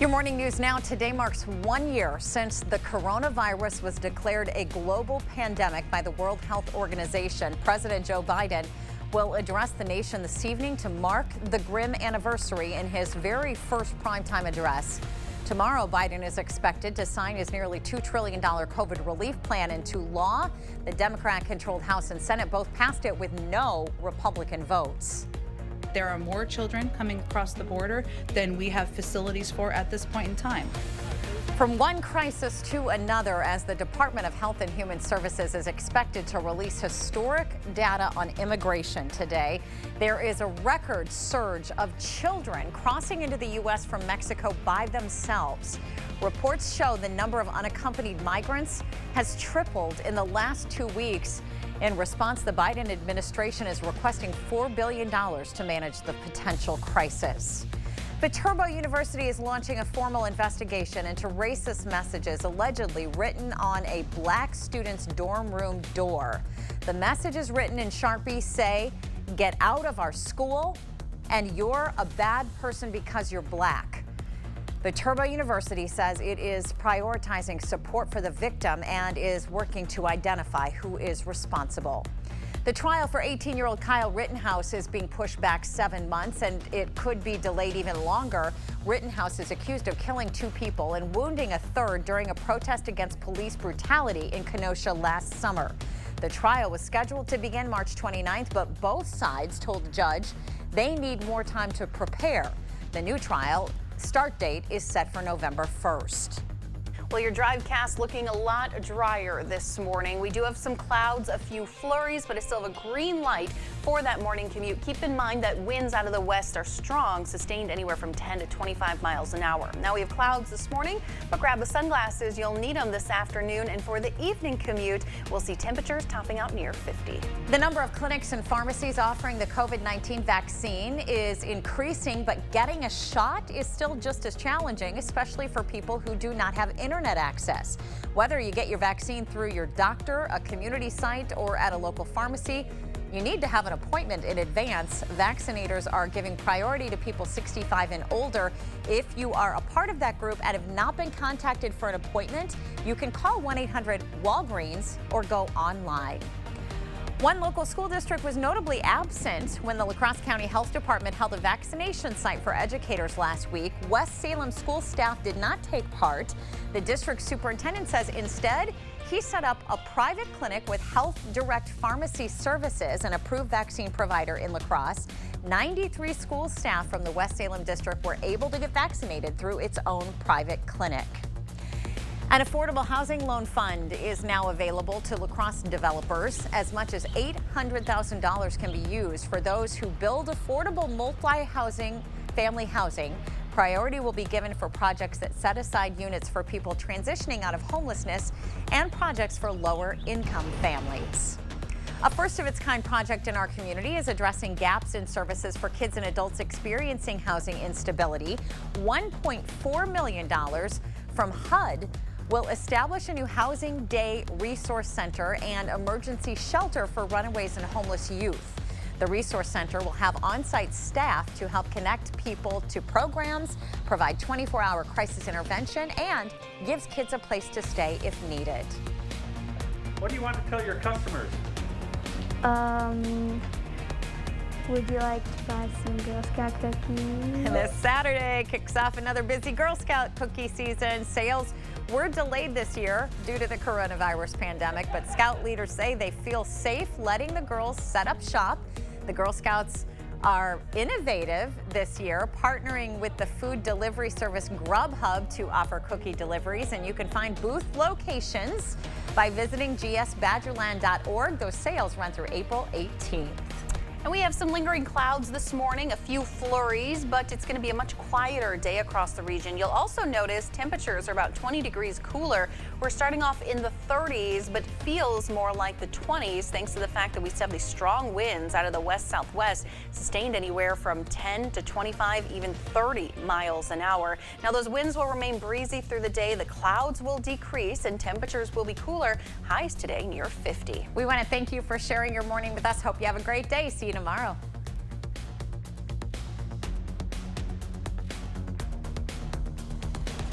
Your morning news now. Today marks 1 year since the coronavirus was declared a global pandemic by the World Health Organization. President Joe Biden will address the nation this evening to mark the grim anniversary in his very first primetime address. Tomorrow, Biden is expected to sign his nearly $2 trillion COVID relief plan into law. The Democrat-controlled House and Senate both passed it with no Republican votes. There are more children coming across the border than we have facilities for at this point in time. From one crisis to another, as the Department of Health and Human Services is expected to release historic data on immigration today, there is a record surge of children crossing into the U.S. from Mexico by themselves. Reports show the number of unaccompanied migrants has tripled in the last 2 weeks. In response, the Biden administration is requesting $4 billion to manage the potential crisis. Viterbo University is launching a formal investigation into racist messages allegedly written on a black student's dorm room door. The messages written in Sharpie say, "Get out of our school," and "You're a bad person because you're black." Viterbo University says it is prioritizing support for the victim and is working to identify who is responsible. The trial for 18-year-old Kyle Rittenhouse is being pushed back 7 months, and it could be delayed even longer. Rittenhouse is accused of killing 2 people and wounding a third during a protest against police brutality in Kenosha last summer. The trial was scheduled to begin March 29th, but both sides told the judge they need more time to prepare. The new trial start date is set for November 1st. Well, your drivecast looking a lot drier this morning. We do have some clouds, a few flurries, but I still have a green light for that morning commute. Keep in mind that winds out of the west are strong, sustained anywhere from 10 to 25 miles an hour. Now we have clouds this morning, but grab the sunglasses. You'll need them this afternoon. And for the evening commute, we'll see temperatures topping out near 50. The number of clinics and pharmacies offering the COVID-19 vaccine is increasing, but getting a shot is still just as challenging, especially for people who do not have internet access. Whether you get your vaccine through your doctor, a community site, or at a local pharmacy, you need to have an appointment in advance. Vaccinators are giving priority to people 65 and older. If you are a part of that group and have not been contacted for an appointment, you can call 1-800-WALGREENS or go online. One local school district was notably absent when the La Crosse County Health Department held a vaccination site for educators last week. West Salem school staff did not take part. The district superintendent says instead, he set up a private clinic with Health Direct Pharmacy Services, an approved vaccine provider in La Crosse. 93 school staff from the West Salem district were able to get vaccinated through its own private clinic. An affordable housing loan fund is now available to La Crosse developers. As much as $800,000 can be used for those who build affordable multi-family housing. Priority will be given for projects that set aside units for people transitioning out of homelessness and projects for lower income families. A first-of-its-kind project in our community is addressing gaps in services for kids and adults experiencing housing instability. $1.4 million from HUD will establish a new Housing Day Resource Center and emergency shelter for runaways and homeless youth. The Resource Center will have on-site staff to help connect people to programs, provide 24-hour crisis intervention, and gives kids a place to stay if needed. What do you want to tell your customers? Would you like to buy some Girl Scout cookies? And this Saturday kicks off another busy Girl Scout cookie season. Sales were delayed this year due to the coronavirus pandemic, but Scout leaders say they feel safe letting the girls set up shop. The Girl Scouts are innovative this year, partnering with the food delivery service Grubhub to offer cookie deliveries, and you can find booth locations by visiting gsbadgerland.org. Those sales run through April 18th. And we have some lingering clouds this morning, a few flurries, but it's going to be a much quieter day across the region. You'll also notice temperatures are about 20 degrees cooler. We're starting off in the 30s, but feels more like the 20s thanks to the fact that we still have these strong winds out of the west-southwest, sustained anywhere from 10 to 25, even 30 miles an hour. Now, those winds will remain breezy through the day. The clouds will decrease and temperatures will be cooler. Highs today near 50. We want to thank you for sharing your morning with us. Hope you have a great day. See you tomorrow.